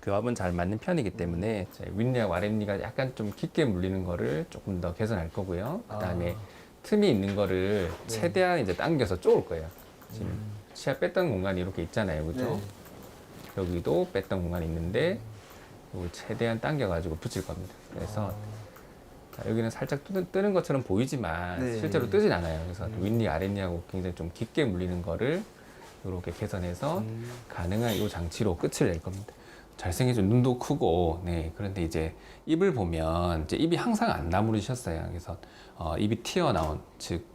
교합은 잘 맞는 편이기 때문에 윗니하고 아랫니가 약간 좀 깊게 물리는 거를 조금 더 개선할 거고요. 그 다음에 틈이 있는 거를 최대한 이제 당겨서 쪼을 거예요. 지금 치아 뺐던 공간이 이렇게 있잖아요, 그죠? 여기도 뺐던 공간이 있는데 이걸 최대한 당겨가지고 붙일 겁니다. 그래서 자, 여기는 살짝 뜨는 것처럼 보이지만 실제로 뜨진 않아요. 그래서 윗니, 아랫니하고 굉장히 좀 깊게 물리는 거를 이렇게 개선해서 가능한 이 장치로 끝을 낼 겁니다. 잘생겨진 눈도 크고, 네. 그런데 이제 입을 보면 이제 입이 항상 안 나무르셨어요. 그래서 입이 튀어나온, 즉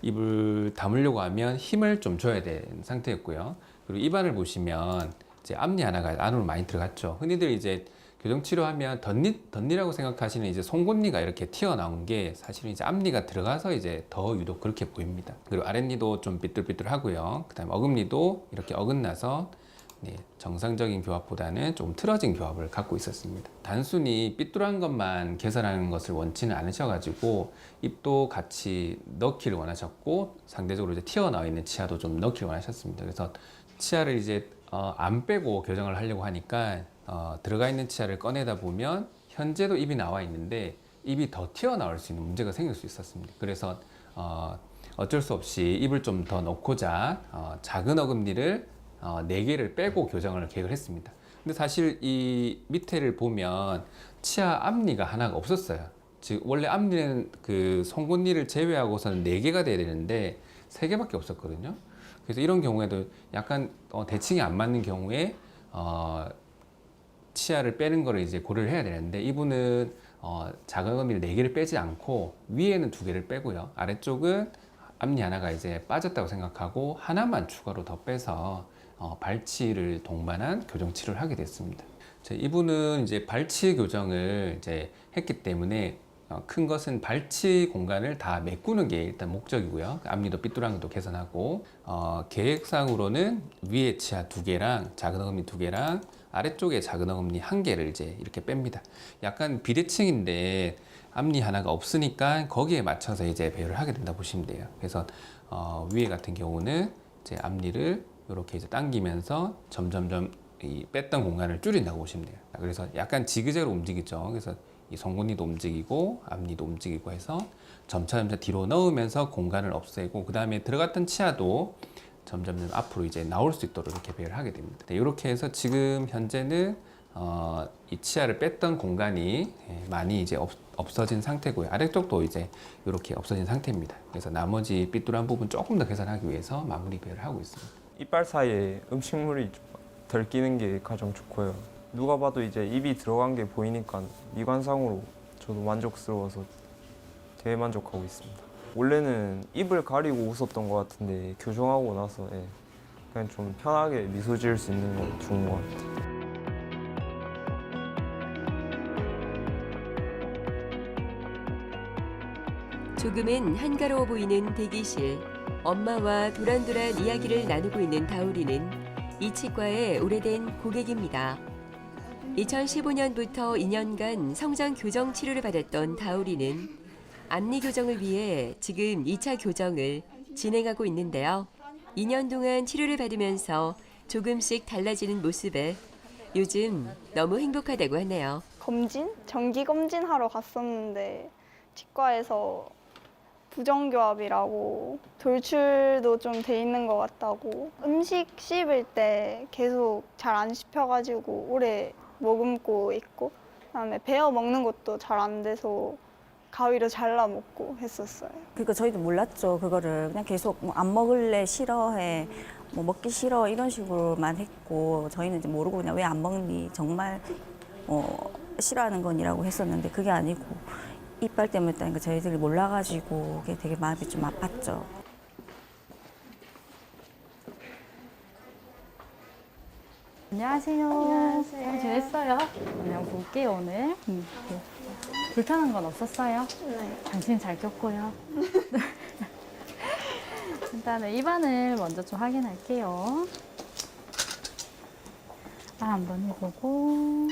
입을 다물려고 하면 힘을 좀 줘야 되는 상태였고요. 그리고 입안을 보시면 이제 앞니 하나가 안으로 많이 들어갔죠. 흔히들 이제 교정 치료하면 덧니라고 생각하시는 이제 송곳니가 이렇게 튀어나온 게 사실은 이제 앞니가 들어가서 이제 더 유독 그렇게 보입니다. 그리고 아랫니도 좀 삐뚤삐뚤하고요. 그다음에 어금니도 이렇게 어긋나서 네, 정상적인 교합보다는 좀 틀어진 교합을 갖고 있었습니다. 단순히 삐뚤한 것만 개선하는 것을 원치는 않으셔가지고 입도 같이 넣기를 원하셨고 상대적으로 이제 튀어나와 있는 치아도 좀 넣기를 원하셨습니다. 그래서 치아를 이제 안 빼고 교정을 하려고 하니까 들어가 있는 치아를 꺼내다 보면 현재도 입이 나와 있는데 입이 더 튀어나올 수 있는 문제가 생길 수 있었습니다. 그래서 어쩔 수 없이 입을 좀 더 넣고자 작은 어금니를 4개를 빼고 교정을 계획을 했습니다. 근데 사실 이 밑에를 보면 치아 앞니가 하나가 없었어요. 즉 원래 앞니는 그 송곳니를 제외하고서는 4개가 돼야 되는데 3개밖에 없었거든요. 그래서 이런 경우에도 약간 대칭이 안 맞는 경우에 치아를 빼는 거를 이제 고려를 해야 되는데 이분은 작은 어금니를 4개를 빼지 않고 위에는 2개를 빼고요. 아래쪽은 앞니 하나가 이제 빠졌다고 생각하고 하나만 추가로 더 빼서 발치를 동반한 교정 치료를 하게 됐습니다. 이분은 이제 발치 교정을 이제 했기 때문에 큰 것은 발치 공간을 다 메꾸는 게 일단 목적이고요. 앞니도 삐뚤한 것도 개선하고 계획상으로는 위에 치아 2개랑 작은 어금니 2개랑 아래쪽에 작은 어금니 한 개를 이제 이렇게 뺍니다. 약간 비대칭인데 앞니 하나가 없으니까 거기에 맞춰서 이제 배열을 하게 된다 보시면 돼요. 그래서 위에 같은 경우는 이제 앞니를 이렇게 이제 당기면서 점점점 이 뺐던 공간을 줄인다고 보시면 돼요. 그래서 약간 지그재그로 움직이죠. 그래서 이 송곳니도 움직이고 앞니도 움직이고 해서 점차 뒤로 넣으면서 공간을 없애고, 그 다음에 들어갔던 치아도 점점 앞으로 이제 나올 수 있도록 이렇게 배열을 하게 됩니다. 이렇게 해서 지금 현재는 이 치아를 뺐던 공간이 많이 이제 없어진 상태고요. 아래쪽도 이제 이렇게 없어진 상태입니다. 그래서 나머지 삐뚤한 부분 조금 더 개선하기 위해서 마무리 배열을 하고 있습니다. 이빨 사이에 음식물이 덜 끼는 게 가장 좋고요. 누가 봐도 이제 입이 들어간 게 보이니까 미관상으로 저도 만족스러워서 대만족하고 있습니다. 원래는 입을 가리고 웃었던 것 같은데 교정하고 나서 그냥 좀 편하게 미소 지을 수 있는 건 좋은 것 같아요. 조금은 한가로워 보이는 대기실. 엄마와 도란도란 이야기를 나누고 있는 다우리는 이 치과의 오래된 고객입니다. 2015년부터 2년간 성장 교정 치료를 받았던 다우리는 앞니 교정을 위해 지금 2차 교정을 진행하고 있는데요. 2년 동안 치료를 받으면서 조금씩 달라지는 모습에 요즘 너무 행복하다고 하네요. 정기 검진하러 갔었는데 치과에서 부정교합이라고 돌출도 좀 돼 있는 것 같다고, 음식 씹을 때 계속 잘 안 씹혀가지고 오래 머금고 있고, 그다음에 베어 먹는 것도 잘 안 돼서 가위로 잘라 먹고 했었어요. 그러니까 저희도 몰랐죠. 그거를 그냥 계속 뭐 안 먹을래, 싫어해, 뭐 먹기 싫어 이런 식으로만 했고, 저희는 이제 모르고 그냥 왜 안 먹니, 정말 싫어하는 건이라고 했었는데 그게 아니고 이빨 때문에 했다니까 저희들이 몰라가지고 그게 되게 마음이 좀 아팠죠. 안녕하세요. 잘 지냈어요? 그냥 볼게요, 오늘. 불편한 건 없었어요? 네. 당신 잘 꼈고요. 일단은 입안을 먼저 좀 확인할게요. 한번 해보고.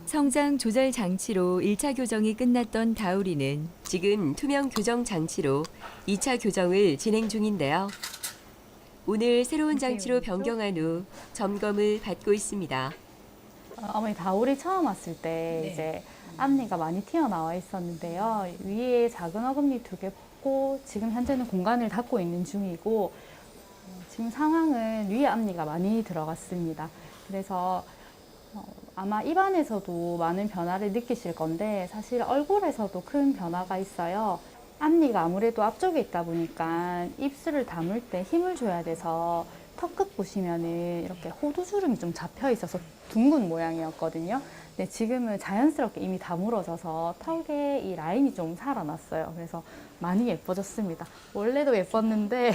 성장 조절 장치로 1차 교정이 끝났던 다우리는 지금 투명 교정 장치로 2차 교정을 진행 중인데요. 오늘 새로운 장치로 변경한 후 점검을 받고 있습니다. 어머니 다우리 처음 왔을 때 이제 앞니가 많이 튀어나와 있었는데요. 위에 작은 어금니 2개 뽑고 지금 현재는 공간을 닫고 있는 중이고, 지금 상황은 위에 앞니가 많이 들어갔습니다. 그래서 아마 입안에서도 많은 변화를 느끼실 건데 사실 얼굴에서도 큰 변화가 있어요. 앞니가 아무래도 앞쪽에 있다 보니까 입술을 다물 때 힘을 줘야 돼서 턱끝 보시면은 이렇게 호두주름이 좀 잡혀 있어서 둥근 모양이었거든요. 근데 지금은 자연스럽게 이미 다물어져서 턱에 이 라인이 좀 살아났어요. 그래서 많이 예뻐졌습니다. 원래도 예뻤는데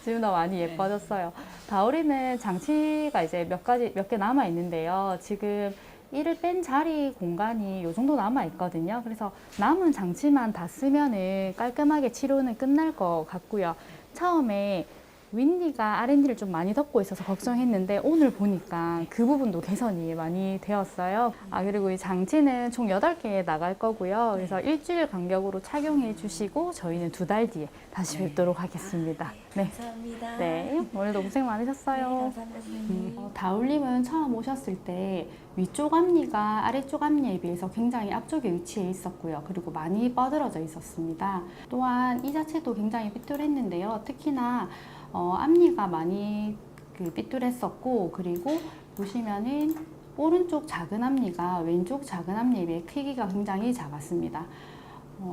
지금 더 많이 예뻐졌어요. 다우리는 장치가 이제 몇 개 남아 있는데요. 지금 이를 뺀 자리 공간이 이 정도 남아 있거든요. 그래서 남은 장치만 다 쓰면은 깔끔하게 치료는 끝날 것 같고요. 처음에 윗니가 아랫니를 좀 많이 덮고 있어서 걱정했는데 오늘 보니까 그 부분도 개선이 많이 되었어요. 그리고 이 장치는 총 8개 나갈 거고요. 그래서 일주일 간격으로 착용해 주시고 저희는 2달 뒤에 다시 뵙도록 하겠습니다. 네. 감사합니다. 네, 오늘도 고생 많으셨어요. 다울님은 처음 오셨을 때 위쪽 앞니가 아래쪽 앞니에 비해서 굉장히 앞쪽에 위치해 있었고요. 그리고 많이 뻗어져 있었습니다. 또한 이 자체도 굉장히 삐뚤했는데요. 특히나 앞니가 많이 삐뚤했었고, 그리고 보시면은 오른쪽 작은 앞니가 왼쪽 작은 앞니에 비해 크기가 굉장히 작았습니다.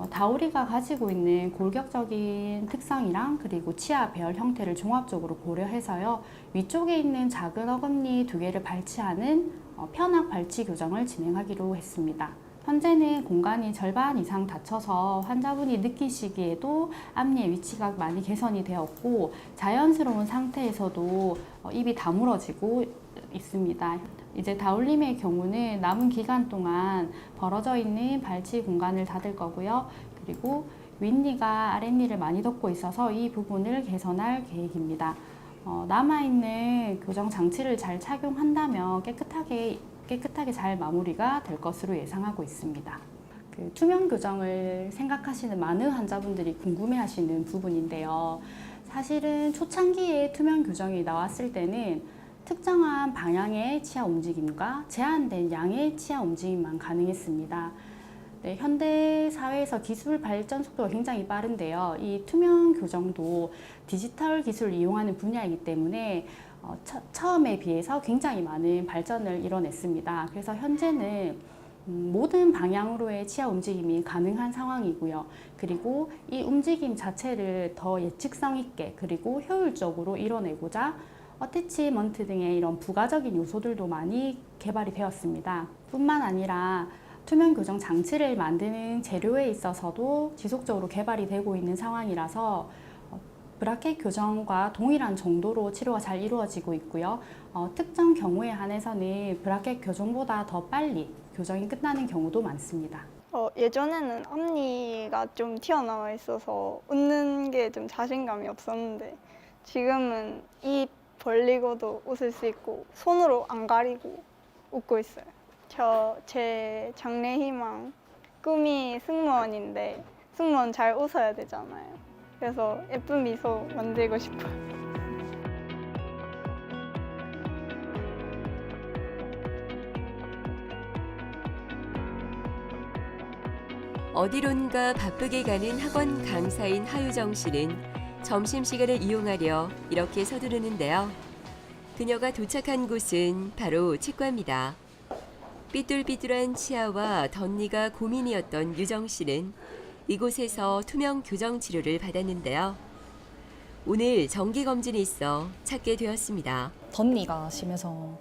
다우리가 가지고 있는 골격적인 특성이랑 그리고 치아 배열 형태를 종합적으로 고려해서요. 위쪽에 있는 작은 어금니 2개를 발치하는 편악 발치 교정을 진행하기로 했습니다. 현재는 공간이 절반 이상 닫혀서 환자분이 느끼시기에도 앞니의 위치가 많이 개선이 되었고, 자연스러운 상태에서도 입이 다물어지고 있습니다. 이제 다울님의 경우는 남은 기간 동안 벌어져 있는 발치 공간을 닫을 거고요. 그리고 윗니가 아랫니를 많이 덮고 있어서 이 부분을 개선할 계획입니다. 남아있는 교정 장치를 잘 착용한다면 깨끗하게 잘 마무리가 될 것으로 예상하고 있습니다. 그 투명 교정을 생각하시는 많은 환자분들이 궁금해하시는 부분인데요. 사실은 초창기에 투명 교정이 나왔을 때는 특정한 방향의 치아 움직임과 제한된 양의 치아 움직임만 가능했습니다. 네, 현대 사회에서 기술 발전 속도가 굉장히 빠른데요. 이 투명 교정도 디지털 기술을 이용하는 분야이기 때문에 처음에 비해서 굉장히 많은 발전을 이뤄냈습니다. 그래서 현재는 모든 방향으로의 치아 움직임이 가능한 상황이고요. 그리고 이 움직임 자체를 더 예측성 있게 그리고 효율적으로 이뤄내고자 어태치먼트 등의 이런 부가적인 요소들도 많이 개발이 되었습니다. 뿐만 아니라 투명 교정 장치를 만드는 재료에 있어서도 지속적으로 개발이 되고 있는 상황이라서 브라켓 교정과 동일한 정도로 치료가 잘 이루어지고 있고요. 특정 경우에 한해서는 브라켓 교정보다 더 빨리 교정이 끝나는 경우도 많습니다. 예전에는 앞니가 좀 튀어나와 있어서 웃는 게 좀 자신감이 없었는데 지금은 입 벌리고도 웃을 수 있고 손으로 안 가리고 웃고 있어요. 제 장래희망 꿈이 승무원인데 승무원 잘 웃어야 되잖아요. 그래서 예쁜 미소 만들고 싶어요. 어디론가 바쁘게 가는 학원 강사인 하유정 씨는 점심시간을 이용하려 이렇게 서두르는데요. 그녀가 도착한 곳은 바로 치과입니다. 삐뚤삐뚤한 치아와 덧니가 고민이었던 유정 씨는 이곳에서 투명 교정 치료를 받았는데요. 오늘 정기검진이 있어 찾게 되었습니다. 덧니가 심해서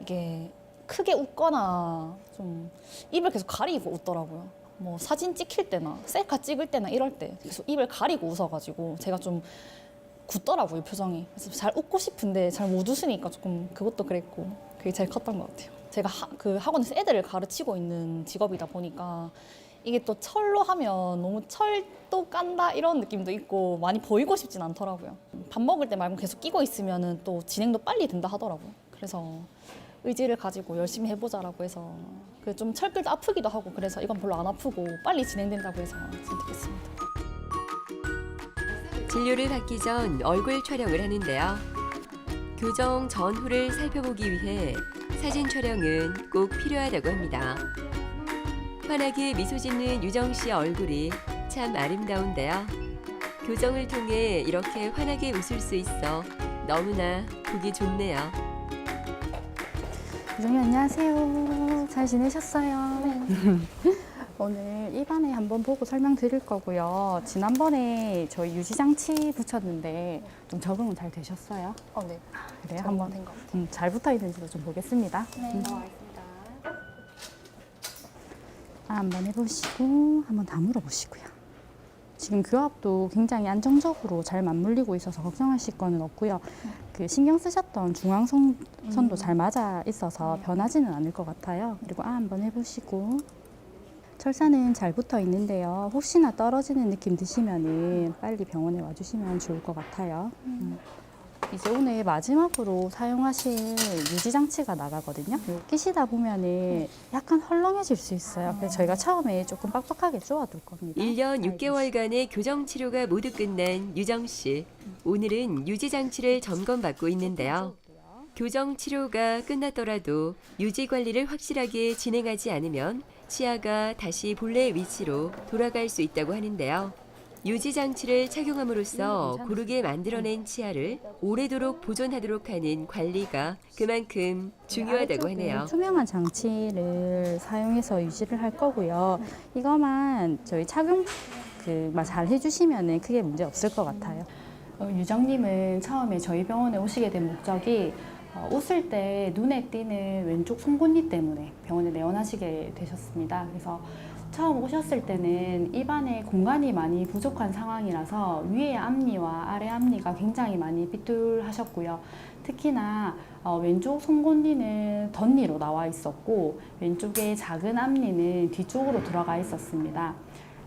이게 크게 웃거나 좀 입을 계속 가리고 웃더라고요. 뭐 사진 찍힐 때나 셀카 찍을 때나 이럴 때 계속 입을 가리고 웃어가지고 제가 좀 굳더라고요, 표정이. 그래서 잘 웃고 싶은데 잘 못 웃으니까 조금 그것도 그랬고 그게 제일 컸던 것 같아요. 제가 그 학원에서 애들을 가르치고 있는 직업이다 보니까 이게 또 철로 하면 너무 철도 깐다 이런 느낌도 있고 많이 보이고 싶진 않더라고요. 밥 먹을 때 말고 계속 끼고 있으면 또 진행도 빨리 된다 하더라고요. 그래서 의지를 가지고 열심히 해보자라고 해서 좀 철길도 아프기도 하고 그래서 이건 별로 안 아프고 빨리 진행된다고 해서 선택했습니다. 진료를 받기 전 얼굴 촬영을 하는데요. 교정 전후를 살펴보기 위해 사진 촬영은 꼭 필요하다고 합니다. 환하게 미소 짓는 유정 씨의 얼굴이 참 아름다운데요. 교정을 통해 이렇게 환하게 웃을 수 있어 너무나 보기 좋네요. 유정님 안녕하세요. 잘 지내셨어요? 네. 오늘 입안에 한번 보고 설명드릴 거고요. 지난번에 저희 유지장치 붙였는데 좀 적응은 잘 되셨어요? 네. 그래요? 한번 잘 붙어 있는지도 좀 보겠습니다. 네. 한번 해보시고 한번 다물어 보시고요. 지금 교합도 굉장히 안정적으로 잘 맞물리고 있어서 걱정하실 거는 없고요. 그 신경 쓰셨던 중앙선도 잘 맞아 있어서 변하지는 않을 것 같아요. 그리고 한번 해보시고 철사는 잘 붙어 있는데요. 혹시나 떨어지는 느낌 드시면은 빨리 병원에 와주시면 좋을 것 같아요. 이제 오늘 마지막으로 사용하실 유지장치가 나가거든요. 끼시다 보면은 약간 헐렁해질 수 있어요. 그래서 저희가 처음에 조금 빡빡하게 쪼아둘 겁니다. 1년 6개월간의 교정 치료가 모두 끝난 유정 씨. 오늘은 유지장치를 점검받고 있는데요. 교정 치료가 끝났더라도 유지 관리를 확실하게 진행하지 않으면 치아가 다시 본래 위치로 돌아갈 수 있다고 하는데요. 유지 장치를 착용함으로써 고르게 만들어낸 치아를 오래도록 보존하도록 하는 관리가 그만큼 중요하다고 하네요. 투명한 장치를 사용해서 유지를 할 거고요. 이거만 저희 착용 잘 해주시면 크게 문제 없을 것 같아요. 유정님은 처음에 저희 병원에 오시게 된 목적이 웃을 때 눈에 띄는 왼쪽 송곳니 때문에 병원에 내원하시게 되셨습니다. 그래서 처음 오셨을 때는 입안에 공간이 많이 부족한 상황이라서 위의 앞니와 아래 앞니가 굉장히 많이 삐뚤하셨고요. 특히나 왼쪽 송곳니는 덧니로 나와 있었고 왼쪽의 작은 앞니는 뒤쪽으로 들어가 있었습니다.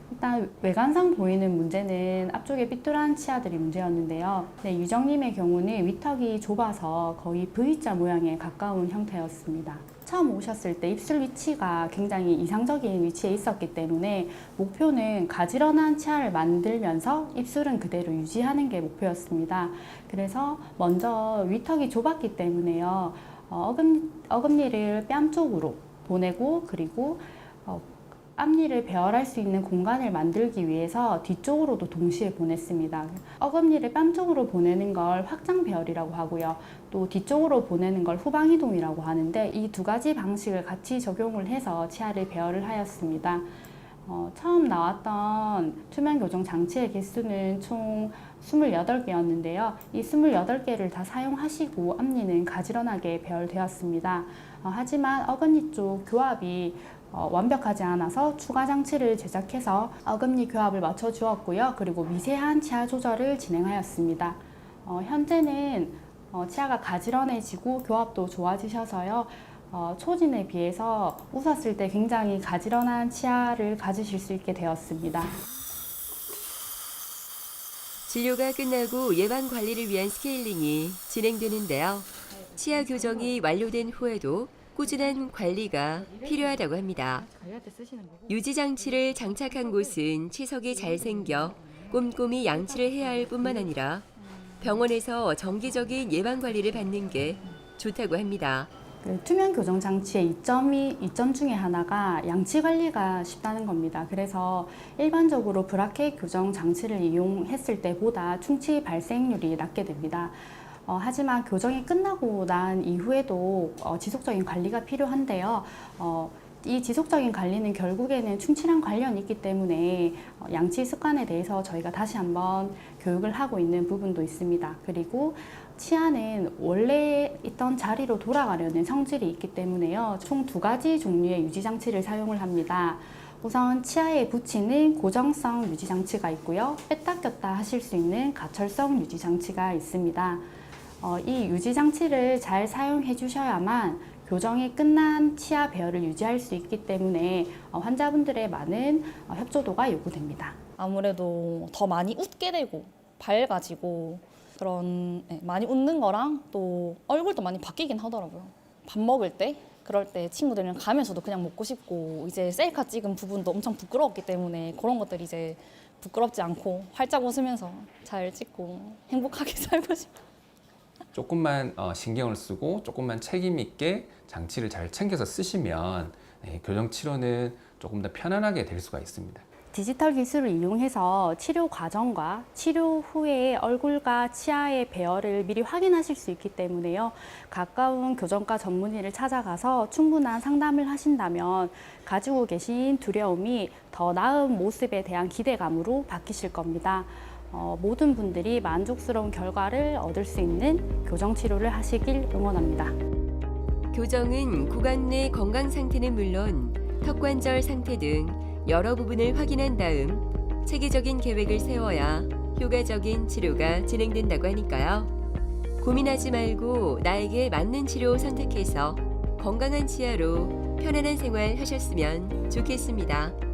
일단 외관상 보이는 문제는 앞쪽에 삐뚤한 치아들이 문제였는데요. 네, 유정님의 경우는 위턱이 좁아서 거의 V자 모양에 가까운 형태였습니다. 처음 오셨을 때 입술 위치가 굉장히 이상적인 위치에 있었기 때문에 목표는 가지런한 치아를 만들면서 입술은 그대로 유지하는 게 목표였습니다. 그래서 먼저 위턱이 좁았기 때문에요. 어금니를 뺨 쪽으로 보내고 그리고 앞니를 배열할 수 있는 공간을 만들기 위해서 뒤쪽으로도 동시에 보냈습니다. 어금니를 뺨 쪽으로 보내는 걸 확장 배열이라고 하고요. 또 뒤쪽으로 보내는 걸 후방 이동이라고 하는데 이 두 가지 방식을 같이 적용을 해서 치아를 배열을 하였습니다. 처음 나왔던 투명 교정 장치의 개수는 총 28개였는데요. 이 28개를 다 사용하시고 앞니는 가지런하게 배열되었습니다. 하지만 어금니 쪽 교합이 완벽하지 않아서 추가 장치를 제작해서 어금니 교합을 맞춰 주었고요. 그리고 미세한 치아 조절을 진행하였습니다. 현재는 치아가 가지런해지고 교합도 좋아지셔서요. 초진에 비해서 웃었을 때 굉장히 가지런한 치아를 가지실 수 있게 되었습니다. 진료가 끝나고 예방 관리를 위한 스케일링이 진행되는데요. 치아 교정이 완료된 후에도 꾸준한 관리가 필요하다고 합니다. 유지 장치를 장착한 곳은 치석이 잘 생겨 꼼꼼히 양치를 해야 할 뿐만 아니라 병원에서 정기적인 예방 관리를 받는 게 좋다고 합니다. 투명 교정 장치의 이점 중에 하나가 양치 관리가 쉽다는 겁니다. 그래서 일반적으로 브라켓 교정 장치를 이용했을 때보다 충치 발생률이 낮게 됩니다. 하지만 교정이 끝나고 난 이후에도 지속적인 관리가 필요한데요. 이 지속적인 관리는 결국에는 충치랑 관련이 있기 때문에 양치 습관에 대해서 저희가 다시 한번 교육을 하고 있는 부분도 있습니다. 그리고 치아는 원래 있던 자리로 돌아가려는 성질이 있기 때문에요. 총 2가지 종류의 유지장치를 사용을 합니다. 우선 치아에 붙이는 고정성 유지장치가 있고요. 뺐다 꼈다 하실 수 있는 가철성 유지장치가 있습니다. 이 유지장치를 잘 사용해 주셔야만 교정이 끝난 치아 배열을 유지할 수 있기 때문에 환자분들의 많은 협조도가 요구됩니다. 아무래도 더 많이 웃게 되고 밝아지고 그런 많이 웃는 거랑 또 얼굴도 많이 바뀌긴 하더라고요. 밥 먹을 때 그럴 때 친구들이랑 가면서도 그냥 먹고 싶고 이제 셀카 찍은 부분도 엄청 부끄러웠기 때문에 그런 것들이 이제 부끄럽지 않고 활짝 웃으면서 잘 찍고 행복하게 살고 싶어요. 조금만 신경을 쓰고 조금만 책임 있게 장치를 잘 챙겨서 쓰시면 교정 치료는 조금 더 편안하게 될 수가 있습니다. 디지털 기술을 이용해서 치료 과정과 치료 후에 얼굴과 치아의 배열을 미리 확인하실 수 있기 때문에요. 가까운 교정과 전문의를 찾아가서 충분한 상담을 하신다면 가지고 계신 두려움이 더 나은 모습에 대한 기대감으로 바뀌실 겁니다. 모든 분들이 만족스러운 결과를 얻을 수 있는 교정 치료를 하시길 응원합니다. 교정은 구강 내 건강 상태는 물론 턱관절 상태 등 여러 부분을 확인한 다음 체계적인 계획을 세워야 효과적인 치료가 진행된다고 하니까요. 고민하지 말고 나에게 맞는 치료 선택해서 건강한 치아로 편안한 생활 하셨으면 좋겠습니다.